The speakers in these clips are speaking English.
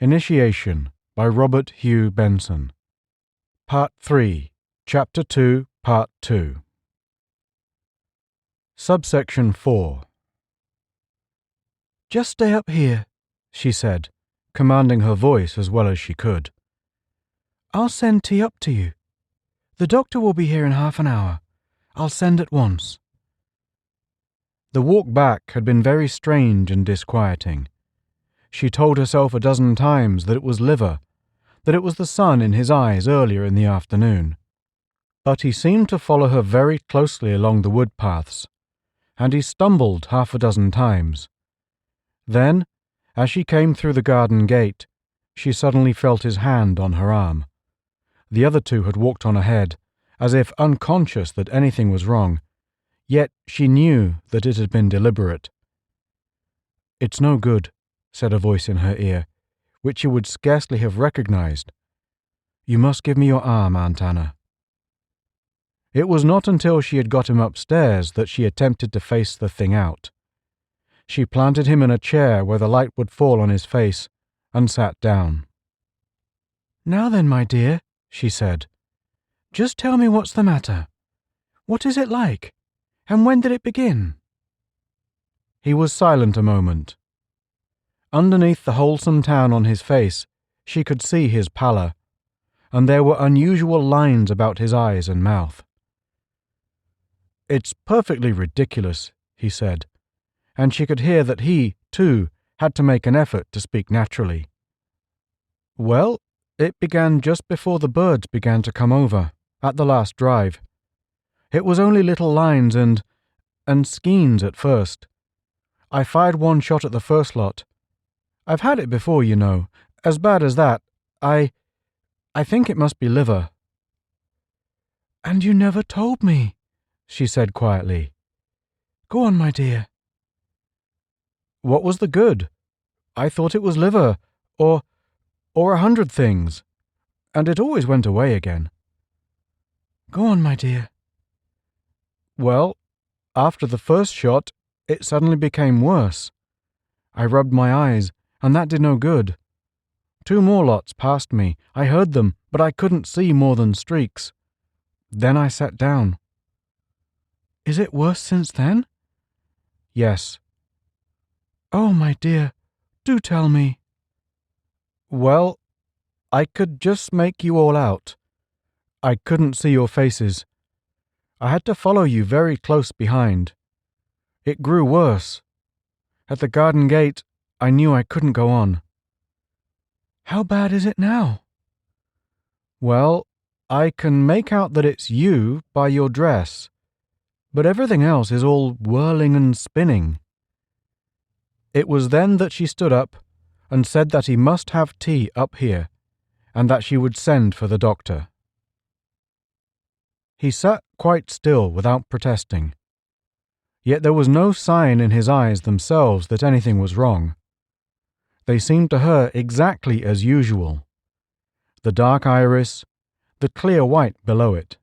Initiation by Robert Hugh Benson. Part 3, Chapter 2, Part 2. Subsection 4. "Just stay up here," she said, commanding her voice as well as she could. "I'll send tea up to you. The doctor will be here in half an hour. I'll send at once." The walk back had been very strange and disquieting. She told herself a dozen times that it was liver, that it was the sun in his eyes earlier in the afternoon. But he seemed to follow her very closely along the wood paths, and he stumbled half a dozen times. Then, as she came through the garden gate, she suddenly felt his hand on her arm. The other two had walked on ahead, as if unconscious that anything was wrong, yet she knew that it had been deliberate. "It's no good," said a voice in her ear, which she would scarcely have recognized. "You must give me your arm, Aunt Anna." It was not until she had got him upstairs that she attempted to face the thing out. She planted him in a chair where the light would fall on his face, and sat down. "Now then, my dear," she said, "just tell me what's the matter. What is it like? And when did it begin?" He was silent a moment. Underneath the wholesome tan on his face, she could see his pallor, and there were unusual lines about his eyes and mouth. "It's perfectly ridiculous," he said, and she could hear that he, too, had to make an effort to speak naturally. "Well, it began just before the birds began to come over, at the last drive. It was only little lines and skeins at first. I fired one shot at the first lot. I've had it before, you know. As bad as that. I think it must be liver." "And you never told me," she said quietly. "Go on, my dear." "What was the good? I thought it was liver, or 100 things, and it always went away again." "Go on, my dear." "Well, after the first shot, it suddenly became worse. I rubbed my eyes, and that did no good. 2 more lots passed me. I heard them, but I couldn't see more than streaks. Then I sat down." "Is it worse since then?" "Yes." "Oh, my dear, do tell me." "Well, I could just make you all out. I couldn't see your faces. I had to follow you very close behind. It grew worse. At the garden gate, I knew I couldn't go on." "How bad is it now?" "Well, I can make out that it's you by your dress, but everything else is all whirling and spinning." It was then that she stood up and said that he must have tea up here, and that she would send for the doctor. He sat quite still without protesting. Yet there was no sign in his eyes themselves that anything was wrong. They seemed to her exactly as usual. The dark iris, the clear white below it.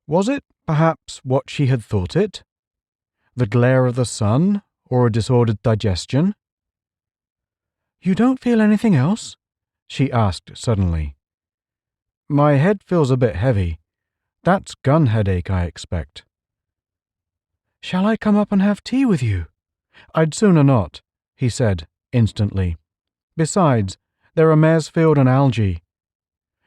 Was it, perhaps, what she had thought it? The glare of the sun, or a disordered digestion? "You don't feel anything else?" she asked suddenly. "My head feels a bit heavy. That's gun headache, I expect." "Shall I come up and have tea with you?" "I'd sooner not," he said instantly. "Besides, there are Maresfield and Algy."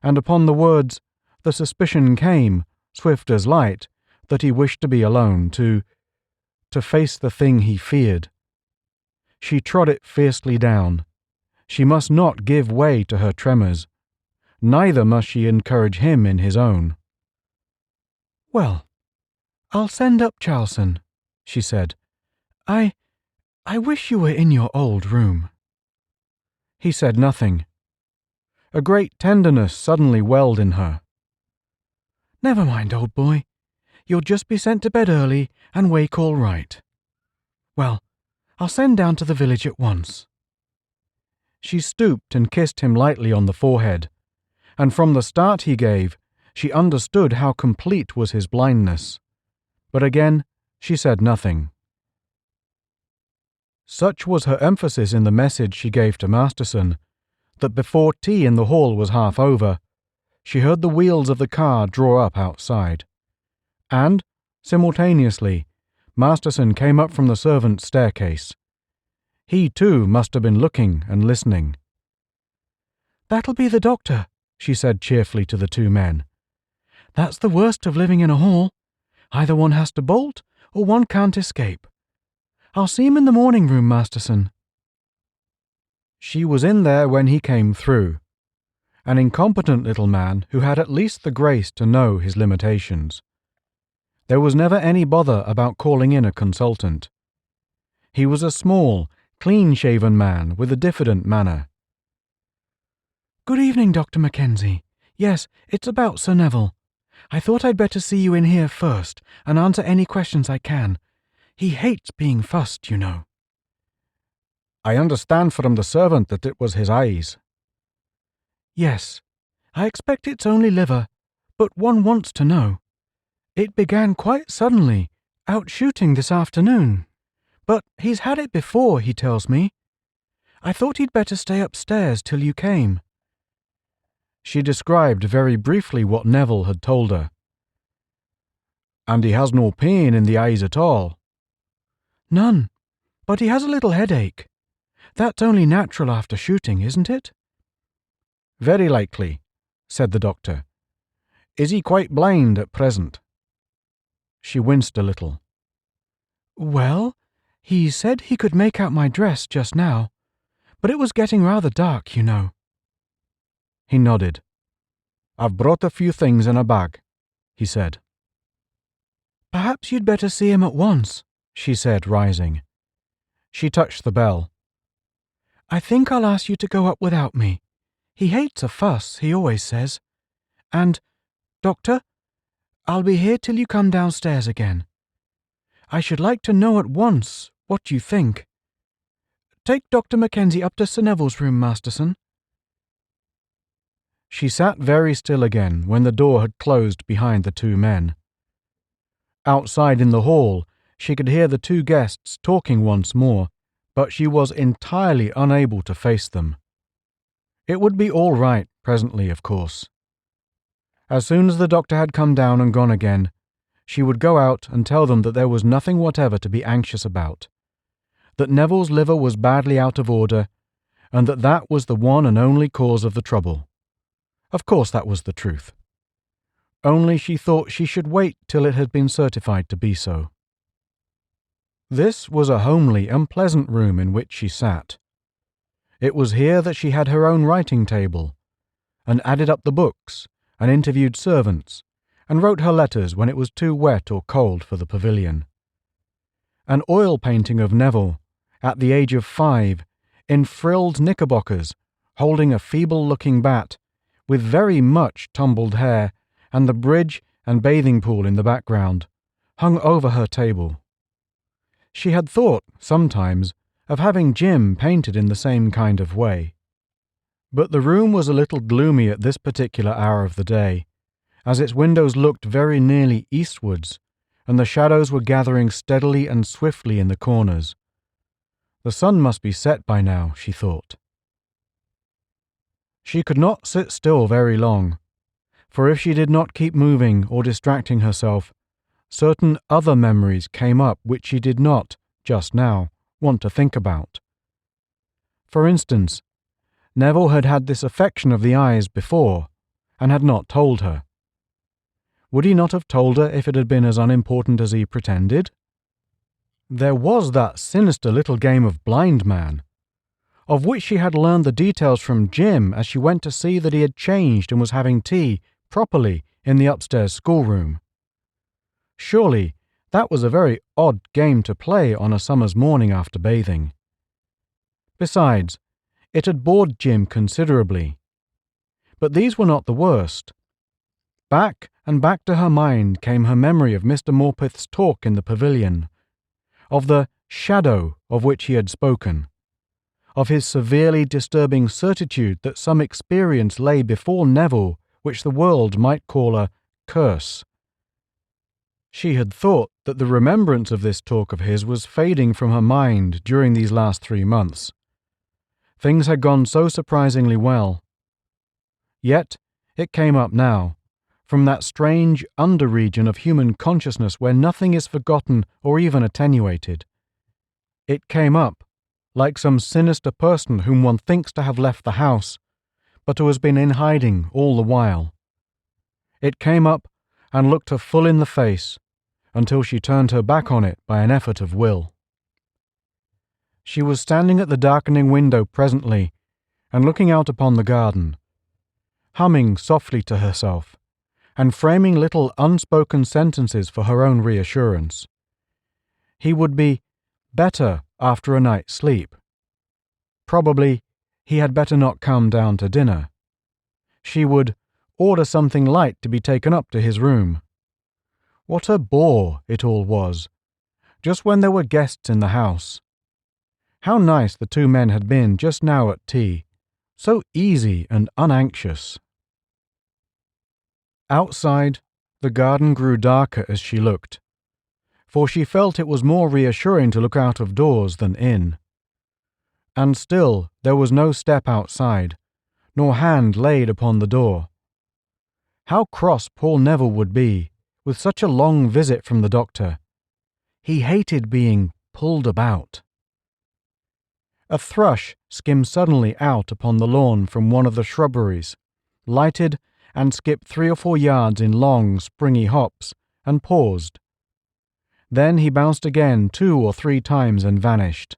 And upon the words, the suspicion came, swift as light, that he wished to be alone, to face the thing he feared. She trod it fiercely down. She must not give way to her tremors. Neither must she encourage him in his own. "Well, I'll send up Charlson," she said. I wish you were in your old room." He said nothing. A great tenderness suddenly welled in her. "Never mind, old boy. You'll just be sent to bed early and wake all right. Well, I'll send down to the village at once." She stooped and kissed him lightly on the forehead, and from the start he gave, she understood how complete was his blindness. But again, she said nothing. Such was her emphasis in the message she gave to Masterson, that before tea in the hall was half over, she heard the wheels of the car draw up outside. And, simultaneously, Masterson came up from the servants' staircase. He, too, must have been looking and listening. "That'll be the doctor," she said cheerfully to the two men. "That's the worst of living in a hall. Either one has to bolt, or one can't escape. I'll see him in the morning room, Masterson." She was in there when he came through, an incompetent little man who had at least the grace to know his limitations. There was never any bother about calling in a consultant. He was a small, clean-shaven man with a diffident manner. "Good evening, Dr. Mackenzie. Yes, it's about Sir Neville. I thought I'd better see you in here first and answer any questions I can. He hates being fussed, you know." "I understand from the servant that it was his eyes." "Yes. I expect it's only liver, but one wants to know. It began quite suddenly, out shooting this afternoon. But he's had it before, he tells me. I thought he'd better stay upstairs till you came." She described very briefly what Neville had told her. "And he has no pain in the eyes at all?" "None, but he has a little headache. That's only natural after shooting, isn't it?" "Very likely," said the doctor. "Is he quite blind at present?" She winced a little. "Well, he said he could make out my dress just now, but it was getting rather dark, you know." He nodded. "I've brought a few things in a bag," he said. "Perhaps you'd better see him at once," she said, rising. She touched the bell. "I think I'll ask you to go up without me. He hates a fuss, he always says. And, Doctor, I'll be here till you come downstairs again. I should like to know at once what you think. Take Dr. Mackenzie up to Sir Neville's room, Masterson." She sat very still again when the door had closed behind the two men. Outside in the hall, she could hear the two guests talking once more, but she was entirely unable to face them. It would be all right presently, of course. As soon as the doctor had come down and gone again, she would go out and tell them that there was nothing whatever to be anxious about, that Neville's liver was badly out of order, and that was the one and only cause of the trouble. Of course that was the truth. Only she thought she should wait till it had been certified to be so. This was a homely and pleasant room in which she sat. It was here that she had her own writing table, and added up the books, and interviewed servants, and wrote her letters when it was too wet or cold for the pavilion. An oil painting of Neville, at the age of 5, in frilled knickerbockers, holding a feeble-looking bat, with very much tumbled hair, and the bridge and bathing pool in the background, hung over her table. She had thought, sometimes, of having Jim painted in the same kind of way. But the room was a little gloomy at this particular hour of the day, as its windows looked very nearly eastwards, and the shadows were gathering steadily and swiftly in the corners. The sun must be set by now, she thought. She could not sit still very long, for if she did not keep moving or distracting herself, certain other memories came up which she did not, just now, want to think about. For instance, Neville had had this affection of the eyes before, and had not told her. Would he not have told her if it had been as unimportant as he pretended? There was that sinister little game of blind man, of which she had learned the details from Jim as she went to see that he had changed and was having tea properly in the upstairs schoolroom. Surely that was a very odd game to play on a summer's morning after bathing. Besides, it had bored Jim considerably. But these were not the worst. Back and back to her mind came her memory of Mr. Morpeth's talk in the pavilion, of the shadow of which he had spoken, of his severely disturbing certitude that some experience lay before Neville which the world might call a curse. She had thought that the remembrance of this talk of his was fading from her mind during these last 3 months. Things had gone so surprisingly well. Yet it came up now, from that strange under-region of human consciousness where nothing is forgotten or even attenuated. It came up, like some sinister person whom one thinks to have left the house, but who has been in hiding all the while. It came up and looked her full in the face, until she turned her back on it by an effort of will. She was standing at the darkening window presently, and looking out upon the garden, humming softly to herself, and framing little unspoken sentences for her own reassurance. He would be better after a night's sleep. Probably he had better not come down to dinner. She would order something light to be taken up to his room. What a bore it all was, just when there were guests in the house. How nice the two men had been just now at tea, so easy and unanxious. Outside, the garden grew darker as she looked, for she felt it was more reassuring to look out of doors than in. And still there was no step outside, nor hand laid upon the door. How cross Paul Neville would be, with such a long visit from the doctor. He hated being pulled about. A thrush skimmed suddenly out upon the lawn from one of the shrubberies, lighted and skipped 3 or 4 yards in long, springy hops, and paused. Then he bounced again 2 or 3 times and vanished.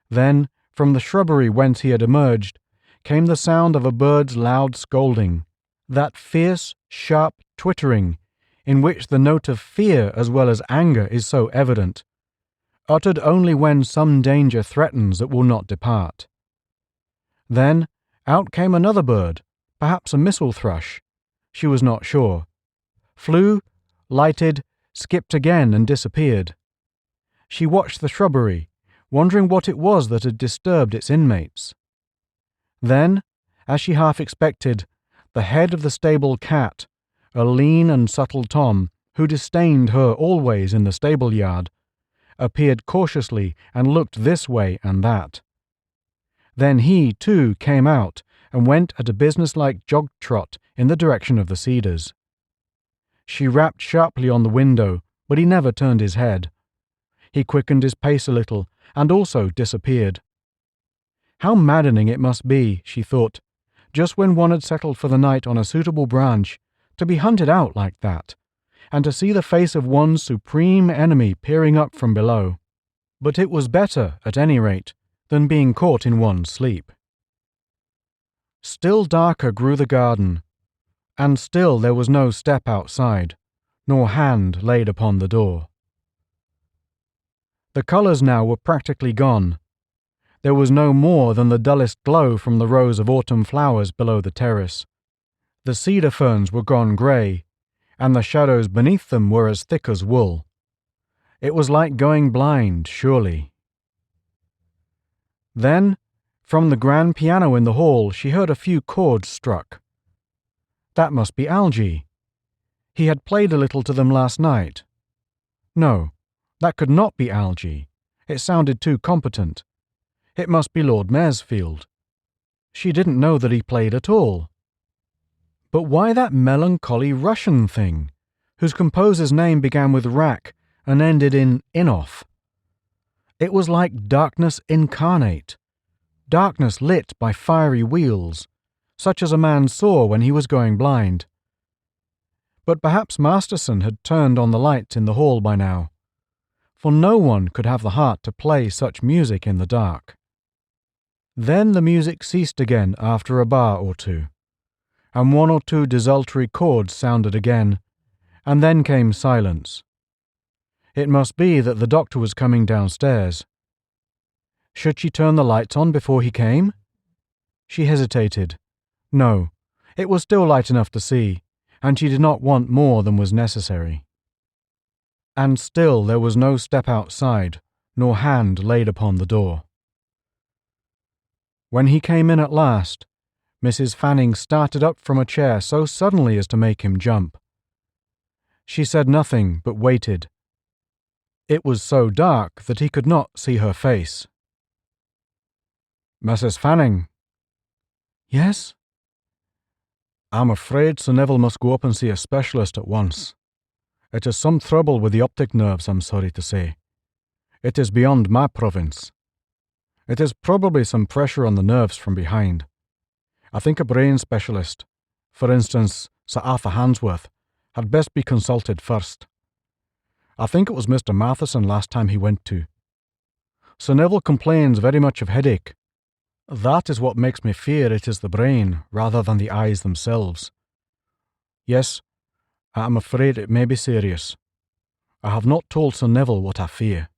Then, from the shrubbery whence he had emerged, came the sound of a bird's loud scolding, that fierce, sharp twittering, in which the note of fear as well as anger is so evident, uttered only when some danger threatens that will not depart. Then out came another bird, perhaps a missel thrush. She was not sure. Flew, lighted, skipped again and disappeared. She watched the shrubbery, wondering what it was that had disturbed its inmates. Then, as she half expected, the head of the stable cat, a lean and subtle Tom, who disdained her always in the stable yard, appeared cautiously and looked this way and that. Then he, too, came out and went at a businesslike jog-trot in the direction of the cedars. She rapped sharply on the window, but he never turned his head. He quickened his pace a little, and also disappeared. How maddening it must be, she thought, just when one had settled for the night on a suitable branch, to be hunted out like that, and to see the face of one's supreme enemy peering up from below. But it was better, at any rate, than being caught in one's sleep. Still darker grew the garden, and still there was no step outside, nor hand laid upon the door. The colours now were practically gone. There was no more than the dullest glow from the rows of autumn flowers below the terrace. The cedar ferns were gone grey, and the shadows beneath them were as thick as wool. It was like going blind, surely. Then, from the grand piano in the hall, she heard a few chords struck. That must be Algy. He had played a little to them last night. No, that could not be Algy. It sounded too competent. It must be Lord Maresfield. She didn't know that he played at all. But why that melancholy Russian thing, whose composer's name began with Rack and ended in Inoff? It was like darkness incarnate, darkness lit by fiery wheels, such as a man saw when he was going blind. But perhaps Masterson had turned on the lights in the hall by now, for no one could have the heart to play such music in the dark. Then the music ceased again after a bar or two, and 1 or 2 desultory chords sounded again, and then came silence. It must be that the doctor was coming downstairs. Should she turn the lights on before he came? She hesitated. No, it was still light enough to see, and she did not want more than was necessary. And still there was no step outside, nor hand laid upon the door. When he came in at last, Mrs. Fanning started up from a chair so suddenly as to make him jump. She said nothing, but waited. It was so dark that he could not see her face. Mrs. Fanning." "Yes?" "I'm afraid Sir Neville must go up and see a specialist at once. It is some trouble with the optic nerves, I'm sorry to say. It is beyond my province. It is probably some pressure on the nerves from behind. I think a brain specialist, for instance Sir Arthur Hansworth, had best be consulted first. I think it was Mr. Matheson last time he went to. Sir Neville complains very much of headache. That is what makes me fear it is the brain rather than the eyes themselves. Yes, I am afraid it may be serious. I have not told Sir Neville what I fear."